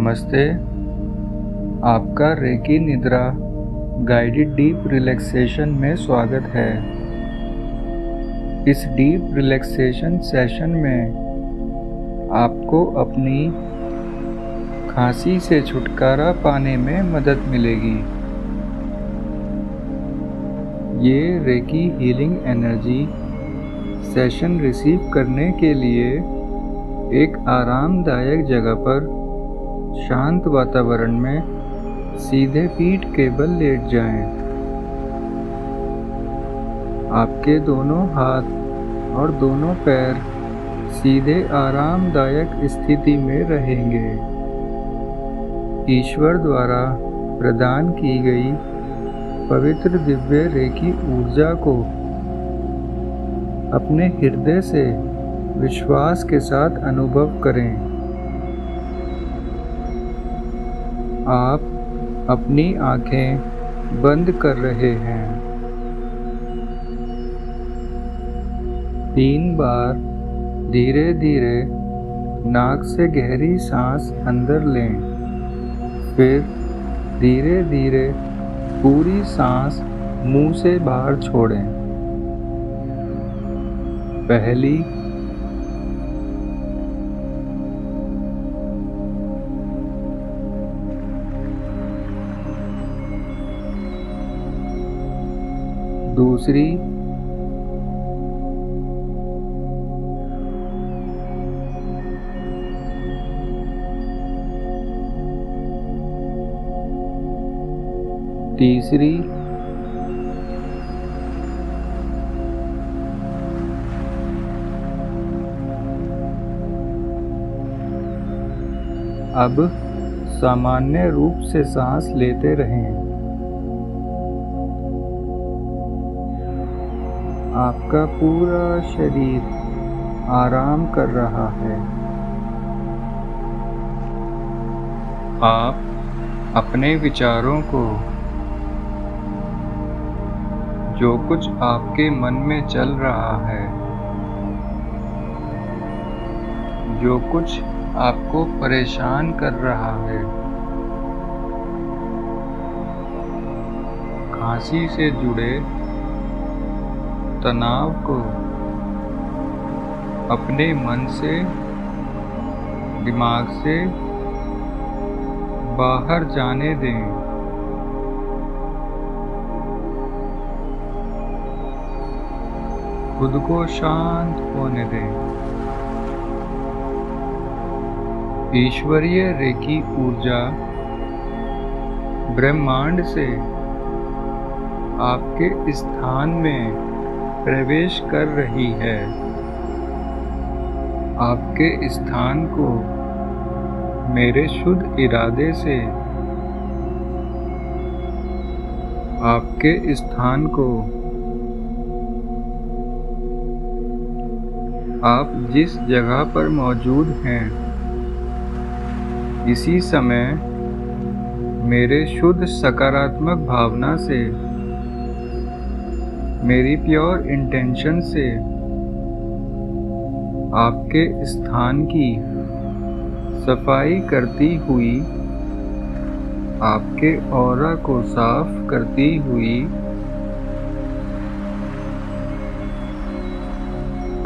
नमस्ते। आपका रेकी निद्रा गाइडेड डीप रिलैक्सेशन में स्वागत है। इस डीप रिलैक्सेशन सेशन में आपको अपनी खांसी से छुटकारा पाने में मदद मिलेगी। ये recce healing energy session receive करने के लिए एक आरामदायक जगह पर शांत वातावरण में सीधे पीठ के बल लेट जाएं। आपके दोनों हाथ और दोनों पैर सीधे आरामदायक स्थिति में रहेंगे। ईश्वर द्वारा प्रदान की गई पवित्र दिव्य रेकी ऊर्जा को अपने हृदय से विश्वास के साथ अनुभव करें। आप अपनी आंखें बंद कर रहे हैं। 3 बार धीरे धीरे नाक से गहरी सांस अंदर लें, फिर धीरे धीरे पूरी सांस मुंह से बाहर छोड़ें। पहली, दूसरी, तीसरी, अब सामान्य रूप से सांस लेते रहें। आपका पूरा शरीर आराम कर रहा है। आप अपने विचारों को, जो कुछ आपके मन में चल रहा है, जो कुछ आपको परेशान कर रहा है, खांसी से जुड़े तनाव को अपने मन से, दिमाग से बाहर जाने दें। खुद को शांत होने दें। ईश्वरीय रेकी ऊर्जा ब्रह्मांड से आपके स्थान में प्रवेश कर रही है। आपके स्थान को मेरे शुद्ध इरादे से, आपके स्थान को आप जिस जगह पर मौजूद हैं, इसी समय मेरे शुद्ध सकारात्मक भावना से, मेरी प्योर इंटेंशन से आपके स्थान की सफाई करती हुई, आपके ऑरा को साफ करती हुई,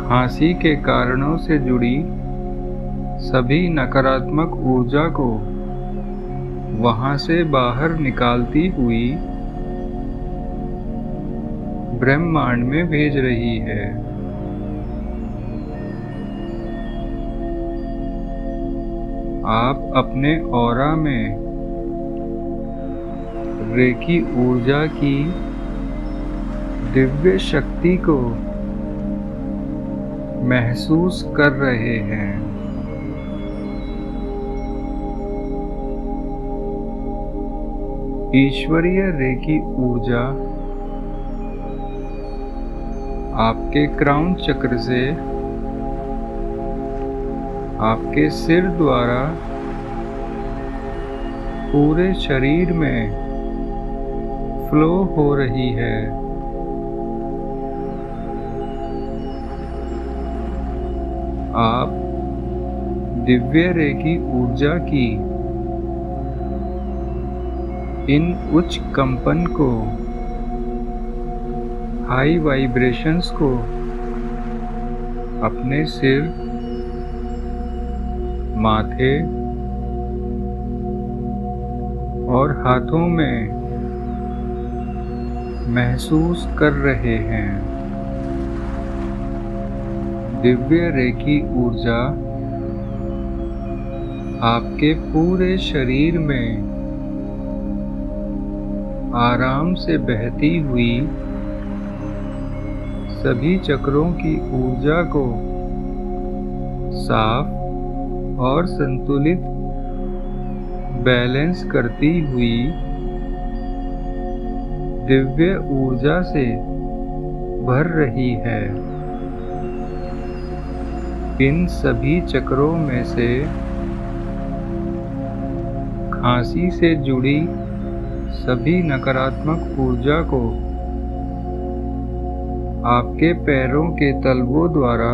खांसी के कारणों से जुड़ी सभी नकारात्मक ऊर्जा को वहां से बाहर निकालती हुई ब्रह्मांड में भेज रही है। आप अपने ऑरा में रेकी ऊर्जा की दिव्य शक्ति को महसूस कर रहे हैं। ईश्वरीय रेकी ऊर्जा आपके क्राउन चक्र से आपके सिर द्वारा पूरे शरीर में फ्लो हो रही है। आप दिव्य रेकी ऊर्जा की इन उच्च कंपन को, हाई वाइब्रेशंस को अपने सिर, माथे और हाथों में महसूस कर रहे हैं। दिव्य रेकी ऊर्जा आपके पूरे शरीर में आराम से बहती हुई सभी चक्रों की ऊर्जा को साफ और संतुलित बैलेंस करती हुई दिव्य ऊर्जा से भर रही है। इन सभी चक्रों में से खांसी से जुड़ी सभी नकारात्मक ऊर्जा को आपके पैरों के तलवों द्वारा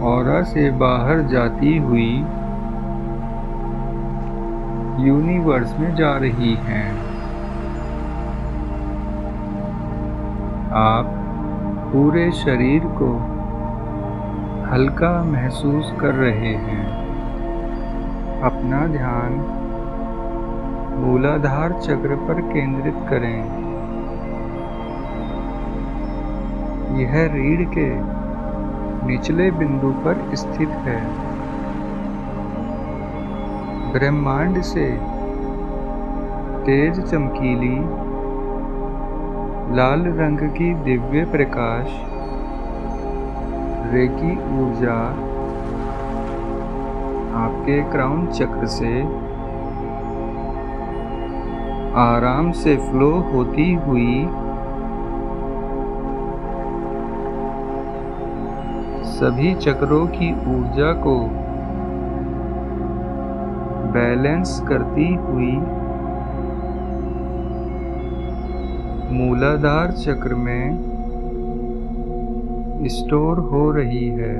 ऑरा से बाहर जाती हुई यूनिवर्स में जा रही हैं। आप पूरे शरीर को हल्का महसूस कर रहे हैं। अपना ध्यान मूलाधार चक्र पर केंद्रित करें। यह रीढ़ के निचले बिंदु पर स्थित है। ब्रह्मांड से तेज चमकीली लाल रंग की दिव्य प्रकाश रेकी ऊर्जा आपके क्राउन चक्र से आराम से फ्लो होती हुई सभी चक्रों की ऊर्जा को बैलेंस करती हुई मूलाधार चक्र में स्टोर हो रही है।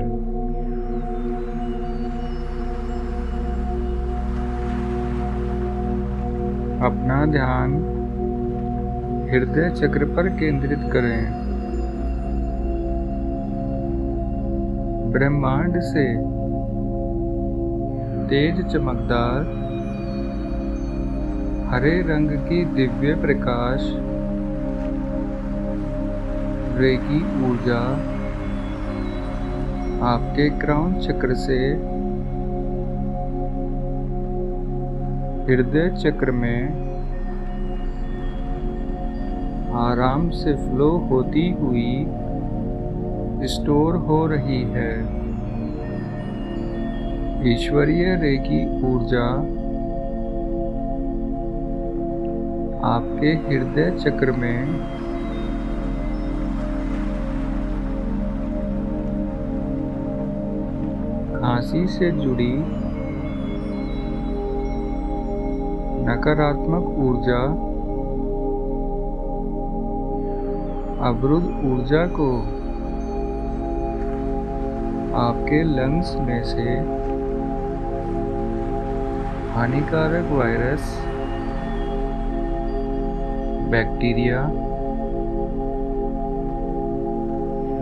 अपना ध्यान हृदय चक्र पर केंद्रित करें। ब्रह्मांड से तेज चमकदार हरे रंग की दिव्य प्रकाश रेकी ऊर्जा आपके क्राउन चक्र से हृदय चक्र में आराम से फ्लो होती हुई स्टोर हो रही है। ईश्वरीय रेकी ऊर्जा आपके हृदय चक्र में खांसी से जुड़ी नकारात्मक ऊर्जा, अवरुद्ध ऊर्जा को आपके लंग्स में से हानिकारक वायरस, बैक्टीरिया,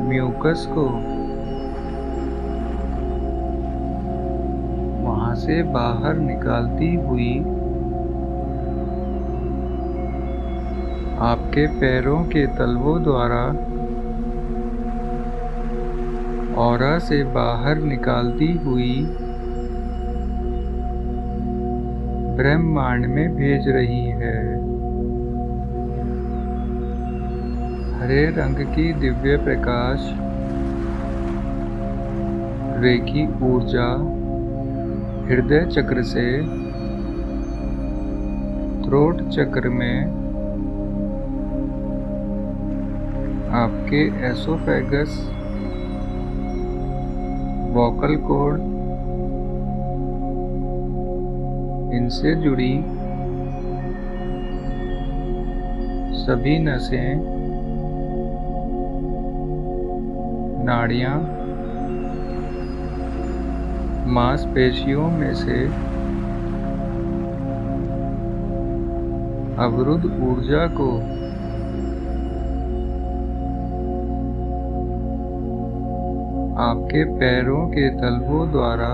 म्यूकस को वहां से बाहर निकालती हुई आपके पैरों के तलवों द्वारा ऑरा से बाहर निकालती हुई ब्रह्मांड में भेज रही है। हरे रंग की दिव्य प्रकाश रेकी ऊर्जा हृदय चक्र से थ्रोट चक्र में आपके एसोफेगस, वोकल कॉर्ड, इनसे जुड़ी सभी नसें, नाड़ियां, मांसपेशियों में से अवरुद्ध ऊर्जा को आपके पैरों के तलवों द्वारा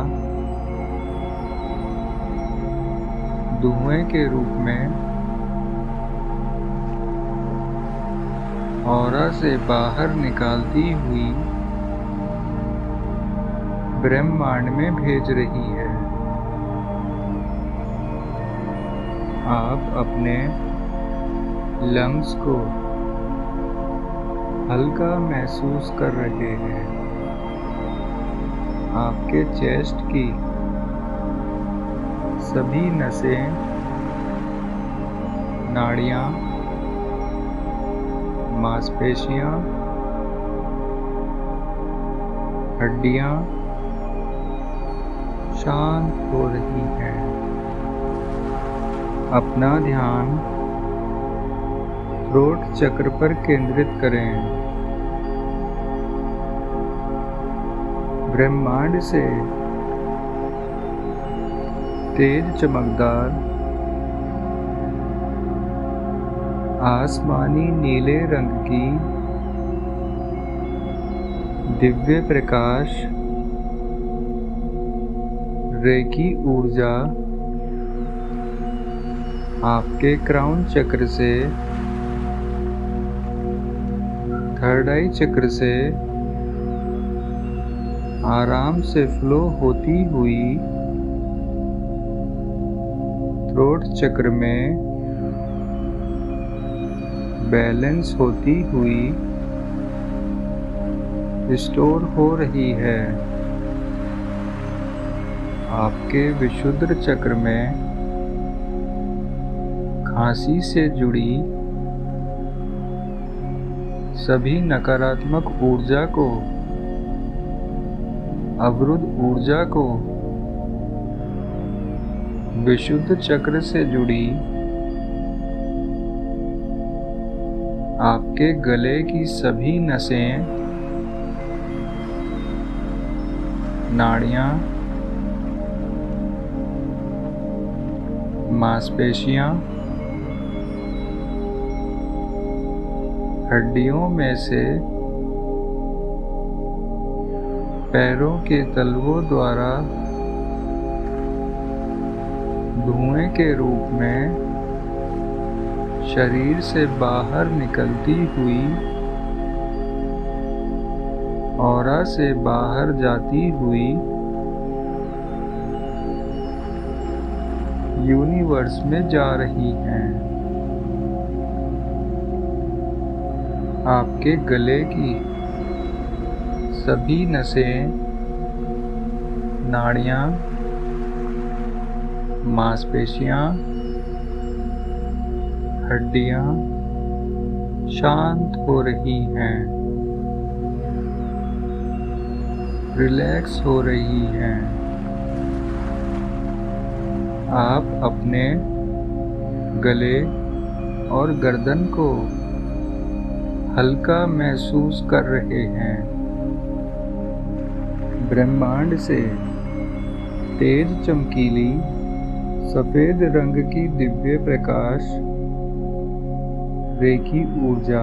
धुएं के रूप में ऑरा से बाहर निकालती हुई ब्रह्मांड में भेज रही है। आप अपने लंग्स को हल्का महसूस कर रहे हैं। आपके चेस्ट की सभी नसें, नाड़ियाँ, मांसपेशियाँ, हड्डियाँ शांत हो रही हैं। अपना ध्यान थ्रोट चक्र पर केंद्रित करें। ब्रह्मांड से तेज चमकदार आसमानी नीले रंग की दिव्य प्रकाश रेकी ऊर्जा आपके क्राउन चक्र से, थर्ड आई चक्र से आराम से फ्लो होती हुई थ्रोट चक्र में बैलेंस होती हुई रिस्टोर हो रही है। आपके विशुद्ध चक्र में खांसी से जुड़ी सभी नकारात्मक ऊर्जा को, अवरुद्ध ऊर्जा को विशुद्ध चक्र से जुड़ी आपके गले की सभी नसें, नाड़ियाँ, मांसपेशियाँ, हड्डियों में से पैरों के तलवों द्वारा धुएं के रूप में शरीर से बाहर निकलती हुई, ऑरा से बाहर जाती हुई यूनिवर्स में जा रही हैं। आपके गले की सभी नसें, नाड़ियाँ, मांसपेशियाँ, हड्डियाँ शांत हो रही हैं, रिलैक्स हो रही हैं। आप अपने गले और गर्दन को हल्का महसूस कर रहे हैं। ब्रह्मांड से तेज चमकीली सफेद रंग की दिव्य प्रकाश रेकी ऊर्जा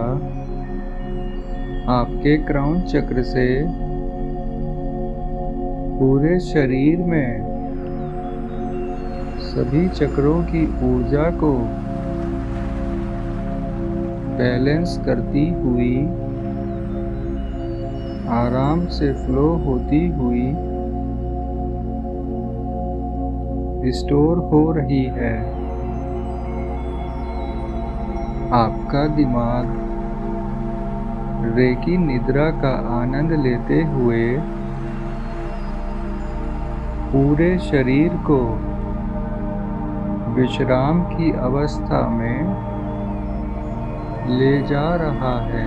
आपके क्राउन चक्र से पूरे शरीर में सभी चक्रों की ऊर्जा को बैलेंस करती हुई आराम से फ्लो होती हुई रिस्टोर हो रही है। आपका दिमाग रेकी निद्रा का आनंद लेते हुए पूरे शरीर को विश्राम की अवस्था में ले जा रहा है।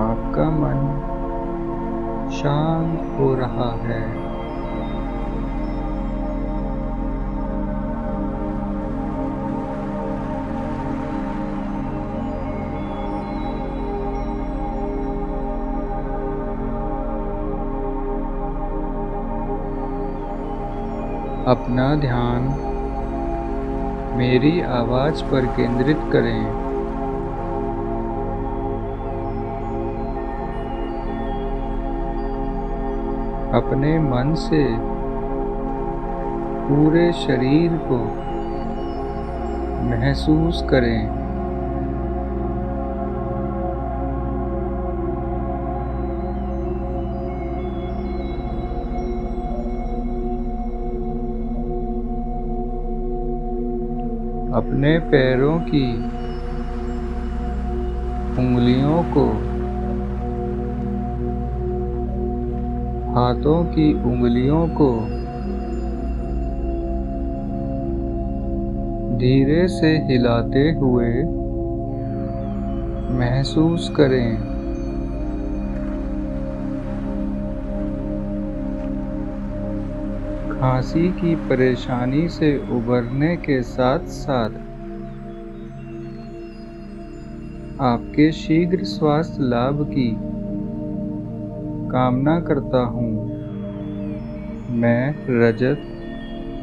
आपका मन शांत हो रहा है। अपना ध्यान मेरी आवाज़ पर केंद्रित करें। अपने मन से पूरे शरीर को महसूस करें। अपने पैरों की उंगलियों को हाथों की उंगलियों को धीरे से हिलाते हुए महसूस करें। खांसी की परेशानी से उबरने के साथ साथ आपके शीघ्र स्वास्थ्य लाभ की कामना करता हूँ। मैं रजत,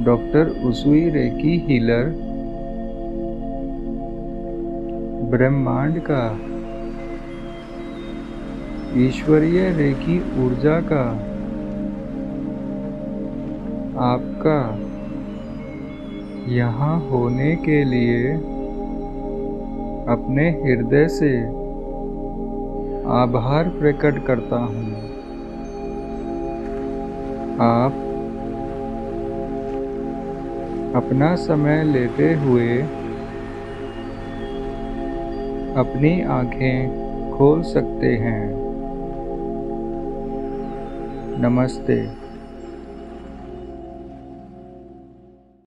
डॉक्टर उसुई रेकी हीलर, ब्रह्मांड का ईश्वरीय रेकी ऊर्जा का आपका यहाँ होने के लिए अपने हृदय से आभार प्रकट करता हूँ। आप अपना समय लेते हुए अपनी आँखें खोल सकते हैं। नमस्ते।